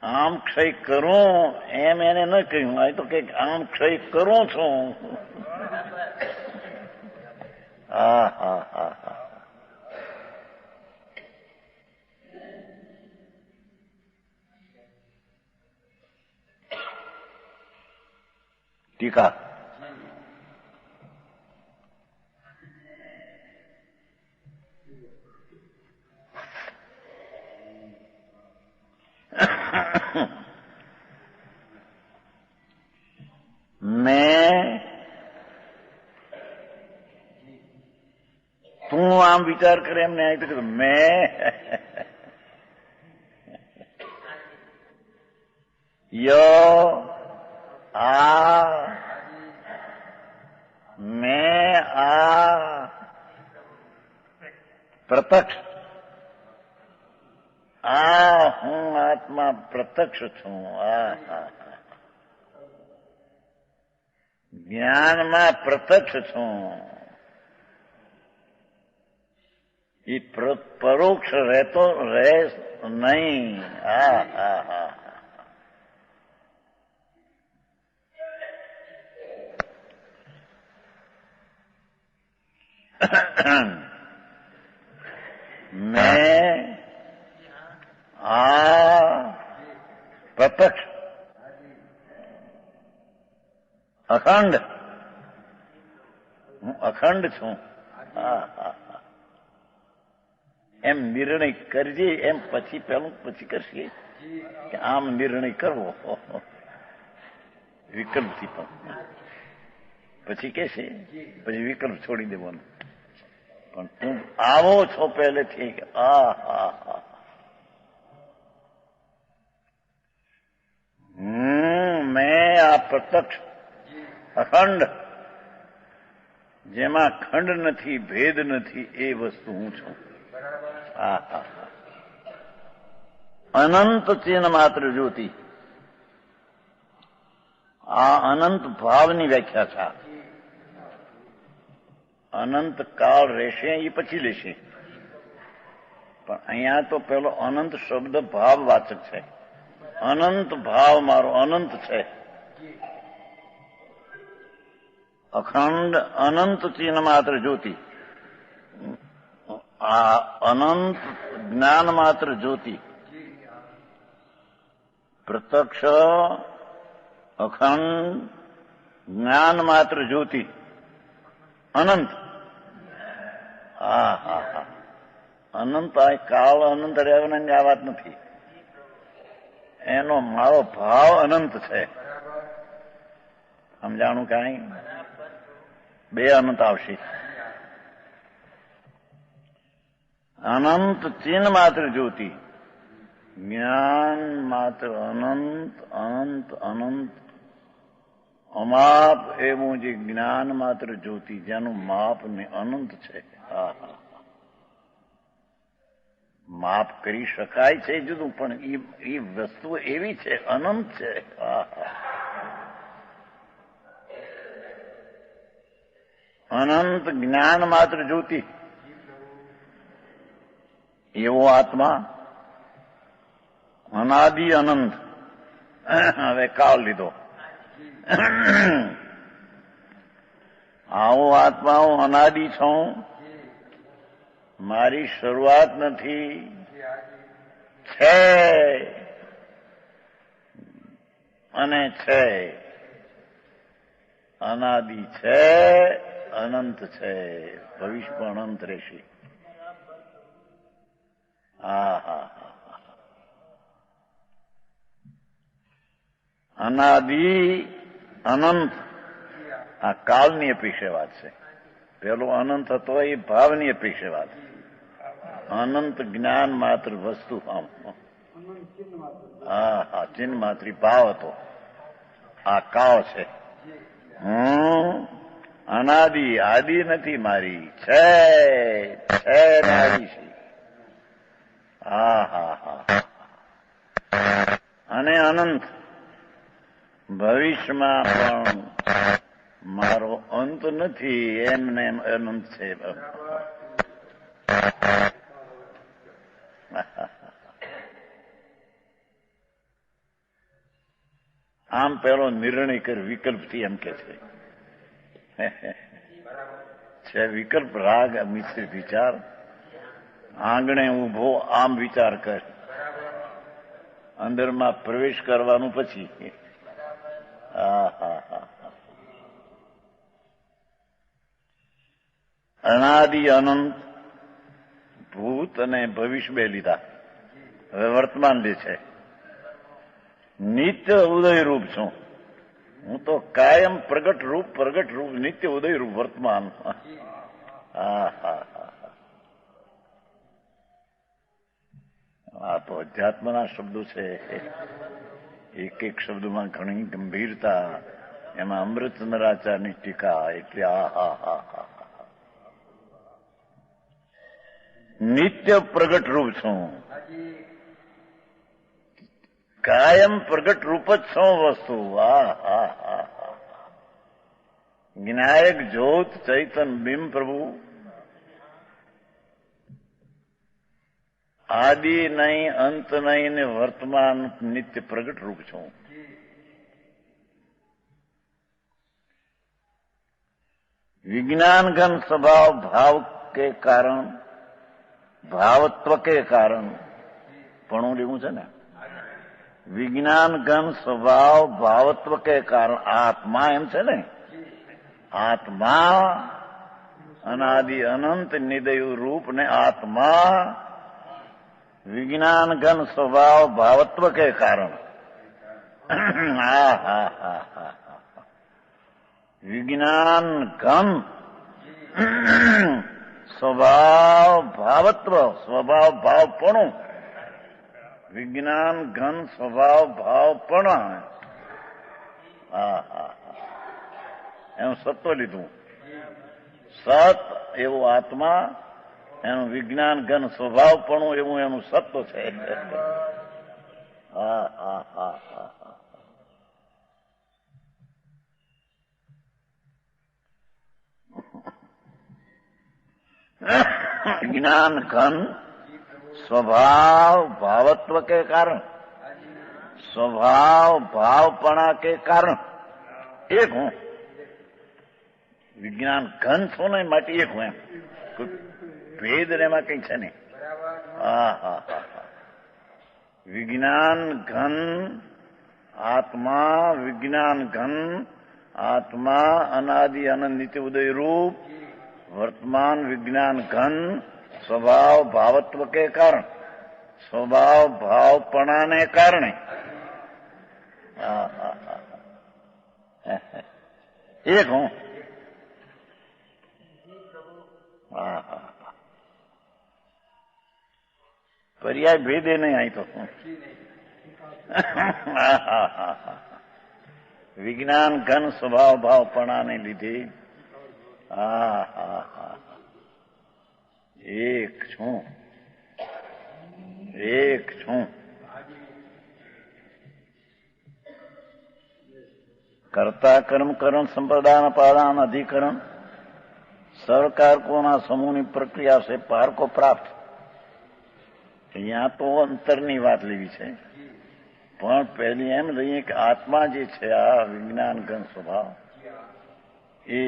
આમ ક્ષય કરું એમ એને ન કહ્યું, આ તો કે આમ ક્ષય કરું છું. ટીકા તું આમ વિચાર કરે એમને આવી તો મેં પ્રત્યક્ષ હું આત્મા પ્રત્યક્ષ છું. જ્ઞાનમાં પ્રત્યક્ષ છું. એ પરોક્ષ રહેતો રહે નહીં. મેં પ્રત્યક્ષ અખંડ, હું અખંડ છું. એમ નિર્ણય કરજે. એમ પછી પેલું પછી કરશે કે આમ નિર્ણય કરવો વિકલ્પથી, પણ પછી કે છે પછી વિકલ્પ છોડી દેવાનો. પણ તું આવો છો પહેલેથી. મેં આ પ્રત્યક્ષ અખંડ, જેમાં ખંડ નથી, ભેદ નથી, એ વસ્તુ હું છું. અનંત ચિહ્ન માત્ર જ્યોતિ. આ અનંત ભાવની વ્યાખ્યા છે. અનંત કાળ રહેશે એ પછી લેશે, પણ અહીંયા તો પેલો અનંત શબ્દ ભાવવાચક છે. અનંત ભાવ મારો અનંત છે. અખંડ અનંત ચિહ્ન માત્ર જ્યોતિ. આ અનંત જ્ઞાન માત્ર જ્યોતિ. પ્રત્યક્ષ અખંડ જ્ઞાન માત્ર જ્યોતિ. અનંત. અનંત કાળ અનંત રહેવાની આ વાત નથી. એનો મારો ભાવ અનંત છે. સમજાણું કાંઈ? બે અનંત આવશે. અનંત ચિહ્ન માત્ર જ્યોતિ. જ્ઞાન માત્ર અનંત અનંત અનંત અમાપ એવું જે જ્ઞાન માત્ર જ્યોતિ, જેનું માપ ને અનંત છે. માપ કરી શકાય છે જુદું, પણ એ વસ્તુ એવી છે, અનંત છે. અનંત જ્ઞાન માત્ર જ્યોતિ એવો આત્મા અનાદિ અનંત. હવે કાળ લીધો. આવો આત્મા હું અનાદિ છું. મારી શરૂઆત નથી, છે અને છે. અનાદિ છે, અનંત છે, ભવિષ્ય પણ અનંત રહેશે. અનાદિ અનંત આ કાળની અપેક્ષા વાત છે. પેલો અનંત હતો એ ભાવની અપેક્ષા વાત. અનંત જ્ઞાન માત્ર વસ્તુ. ચિહ્ન માત્ર ભાવ હતો. આ કાળ છે. હું અનાદિ આદિ નથી મારી, છે ને આદિ છે. અને અનંત, ભવિષ્યમાં પણ મારો અંત નથી, એમને એમ અનંત છે. આમ પેલો નિર્ણય કર વિકલ્પથી એમ કે છે વિકલ્પ રાગ મિશ્રિત વિચાર. આંગણે ઉભો આમ વિચાર કર, અંદરમાં પ્રવેશ કરવાનું પછી. અનાદિ અનંત, ભૂત અને ભવિષ્ય બે લીધા, હવે વર્તમાન લે છે. નિત્ય ઉદય રૂપ છું હું તો, કાયમ પ્રગટ રૂપ નિત્ય ઉદય રૂપ વર્તમાન. આ તો અધ્યાત્મના શબ્દો છે. એક એક શબ્દમાં ઘણી ગંભીરતા, એમાં અમૃતચંદ્રાચાર્યની ટીકા. એટલે નિત્ય પ્રગટ રૂપ છું, કાયમ પ્રગટ રૂપ જ છું વસ્તુ. જ્ઞાયક જ્યોત ચૈતન બિંબ પ્રભુ, આદિ નહીં અંત નહીં ને વર્તમાન નિત્ય પ્રગટ રૂપ છું. विज्ञान घन स्वभाव भाव के कारण, भावत्व के कारण પણ લેવું છે ને, વિજ્ઞાન ઘન સ્વભાવ ભાવત્વ કે કારણ આત્મા એમ છે ને. આત્મા અનાદિ અનંત નિદય રૂપ ને આત્મા વિજ્ઞાન ઘન સ્વભાવ ભાવત્વ કે કારણ. વિજ્ઞાન ઘન સ્વભાવ ભાવત્વ, સ્વભાવ ભાવપણું, વિજ્ઞાન ઘન સ્વભાવ ભાવપણ. એનું સત્વ લીધું. સત એવું આત્મા, એનું વિજ્ઞાન ઘન સ્વભાવપણું એવું એનું સત્વ છે. ज्ञान घन स्वभाव भावत्व के कारण, स्वभाव भावपणा के कारण एक हूं. विज्ञान घन છો ને માટે એક હું, એમ ભેદ એમાં કઈ છે નહીં. વિજ્ઞાન ઘન આત્મા, વિજ્ઞાન ઘન આત્મા અનાદિ અનંત નિત્ય ઉદય રૂપ वर्तमान विज्ञान घन स्वभाव भावत्व के कारण, स्वभाव भावपणा ने कारणे एक हूं. पर्याय भेदे नहीं आई तो विज्ञान घन स्वभाव भावपणा ने લીધે એક છું, એક છું. कर्ता कर्म करण संप्रदान पादान अधिकरण सरकारकोना समूहની પ્રક્રિયા से पार को प्राप्त. અહીંયા તો અંતરની વાત લેવી છે, પણ પહેલી એમ લઈએ કે આત્મા જે છે, આ વિજ્ઞાન ઘન સ્વભાવ, એ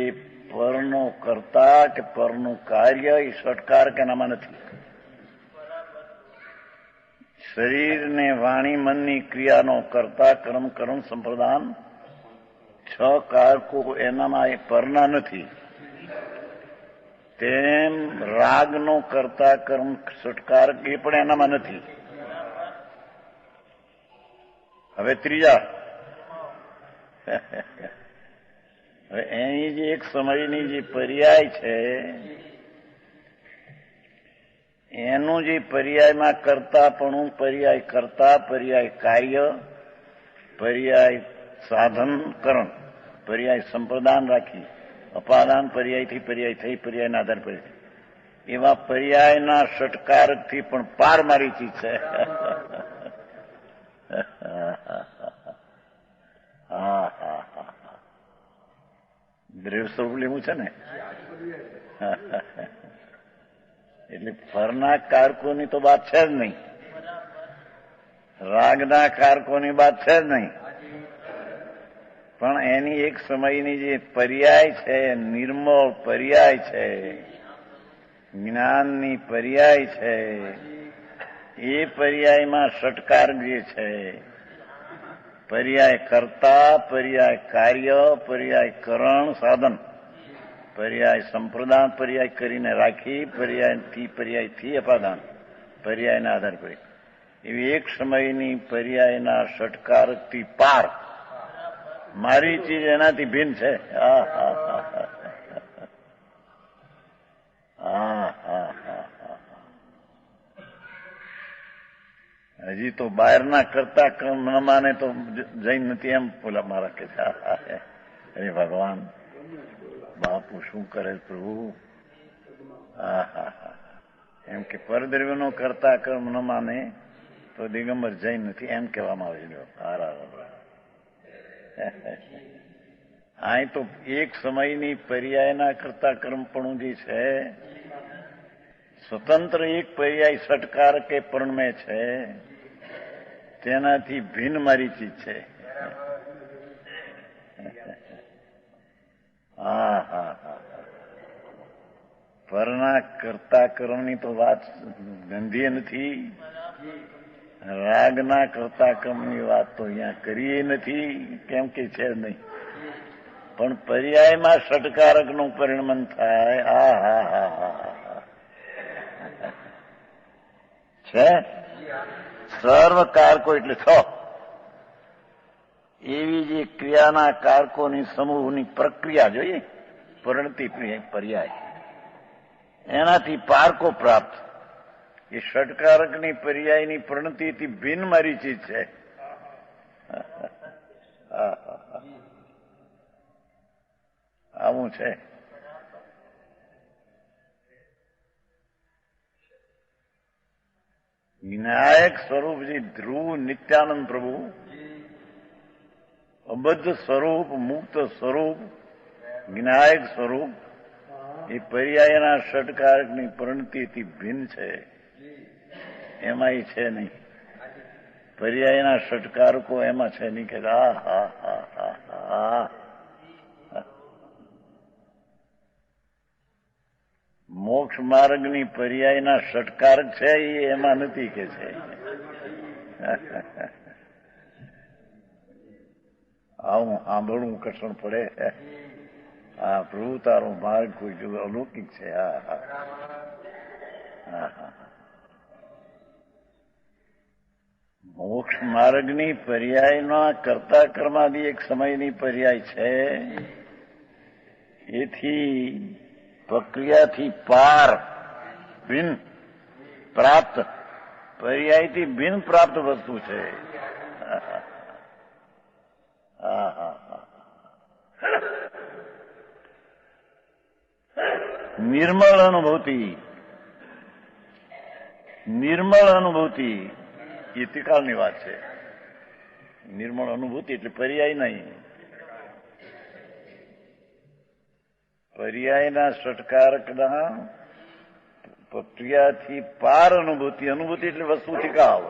પરનો કરતા કે પરનું કાર્ય એ ષટકાર કે નામાં નથી. શરીર ને વાણી મનની ક્રિયાનો કરતા કર્મ કરણ સંપ્રદાન 6 કારકો એનામાં એ પરના નથી. તેમ રાગનો કરતા કર્મ ષટકાર એ પણ એનામાં નથી. હવે ત્રીજા, હવે એની જે એક સમયની જે પર્યાય છે, એનું જે પર્યાયમાં કરતાપણું, પર્યાય કરતા, પર્યાય કાર્ય, પર્યાય સાધન કરણ, પર્યાય સંપ્રદાન રાખી અપાદાન પર્યાયથી પર્યાય થઈ પર્યાયના આધાર પર એવા પર્યાયના ષટકારકથી પણ પાર મારી ચીજ છે. દ્રવ્ય સ્વરૂપ લેવું છે ને એટલે ફરના કારકોની તો વાત છે જ નહીં, રાગના કારકોની વાત છે જ નહીં, પણ એની એક સમયની જે પર્યાય છે, નિર્મળ પર્યાય છે, જ્ઞાનની પર્યાય છે, એ પર્યાયમાં ષટકાર જે છે, પર્યાય કર્તા, પર્યાય કાર્ય, પર્યાય કરણ સાધન, પર્યાય સંપ્રદાન પર્યાય કરીને રાખી, પર્યાયથી પર્યાયથી અપાદાન પર્યાયના આધાર પર એવી એક સમયની પર્યાયના ષટકારથી પાર મારી ચીજ એનાથી ભિન્ન છે. હજી તો બહારના કરતા ન માને તો જૈન નથી એમ બોલા મારા કે છે. અરે ભગવાન, બાપુ શું કરે પ્રભુ? એમ કે પરદ્રવ્યનો કરતા કર્મ ન માને તો દિગંબર જૈન નથી એમ કહેવામાં આવે છે. અહીં તો એક સમયની પર્યાયના કરતા કર્મપણું જે છે, સ્વતંત્ર એક પર્યાય ષટકાર કે પરણમે છે, તેનાથી ભિન્ન મારી ચીજ છે. પરના કરતા કર્મની તો વાત ગંધીએ નથી, રાગના કરતા કર્મની વાત તો અહીંયા કરીએ નથી, કેમ કે છે નહીં, પણ પર્યાયમાં ષટકારકનું પરિણમન થાય. છે સર્વ કારકો એટલે છ એવી જે ક્રિયાના કારકોની સમૂહની પ્રક્રિયા જોઈએ, પરિણતિ પર્યાય, એનાથી પારકો પ્રાપ્ત એ ષટકારકની પર્યાયની પરિણતિથી ભિન્ન મારી ચીજ છે. આવું છે. વિનાયક સ્વરૂપજી ધ્રુવ નિત્યાનંદ પ્રભુ, અબદ્ધ સ્વરૂપ, મુક્ત સ્વરૂપ, વિનાયક સ્વરૂપ એ પર્યાયના ષટકારકની પરિણતિથી ભિન્ન છે. એમાં એ છે નહીં. પર્યાયના ષટકારકો એમાં છે નહીં કે મોક્ષ માર્ગની પર્યાયના ષટકારક છે એ એમાં નથી કે છે. આવું સાંભળવું કઠણ પડે. હા, પ્રભુ તારો માર્ગ કોઈ જો અલૌકિક છે. મોક્ષ માર્ગની પર્યાયના કરતા કર્માદી એક સમયની પર્યાય છે. એથી પ્રક્રિયાથી પાર ભિન્ન પ્રાપ્ત, પર્યાયથી ભિન્ન પ્રાપ્ત વસ્તુ છે. નિર્મળ અનુભૂતિ, નિર્મળ અનુભૂતિ એ ત્રિકાળની વાત છે. નિર્મળ અનુભૂતિ એટલે પર્યાય નહીં. પર્યાયના ષટકારકના પ્રક્રિયાથી પાર અનુભૂતિ, અનુભૂતિ એટલે વસ્તુ ટીકાવ.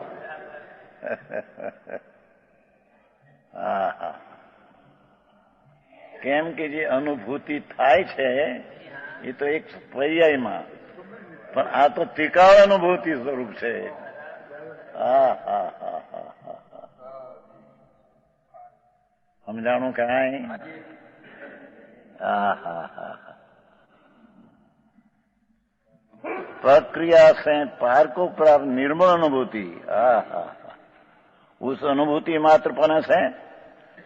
કેમ કે જે અનુભૂતિ થાય છે એ તો એક પર્યાયમાં, પણ આ તો ટીકાવ અનુભૂતિ સ્વરૂપ છે. સમજાણું કાંઈ? प्रक्रिया से पार को प्राप्त निर्मल अनुभूति, उस अनुभूति मात्र पने से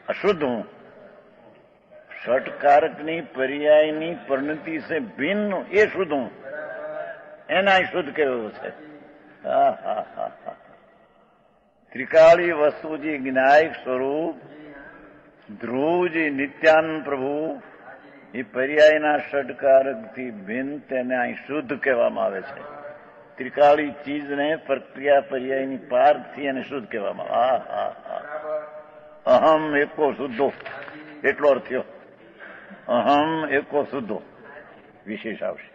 अशुद्ध हूं, षटकारकनी पर्यायनी परिणति से भिन्न ये शुद्ध हूं, एना शुद्ध कहो छे. त्रिकाली वस्तुजी ज्ञायक स्वरूप, ध्रुवजी नित्यानंद प्रभु એ પર્યાયના ષડકારકથી ભિન્ન તેને અહીં શુદ્ધ કહેવામાં આવે છે. ત્રિકાળી ચીજને પ્રક્રિયા પર્યાયની પારથી એને શુદ્ધ કહેવામાં આવે. અહમ એકો શુદ્ધો એટલો અર્થ થયો. અહમ એકો શુદ્ધો વિશેષ આવશે.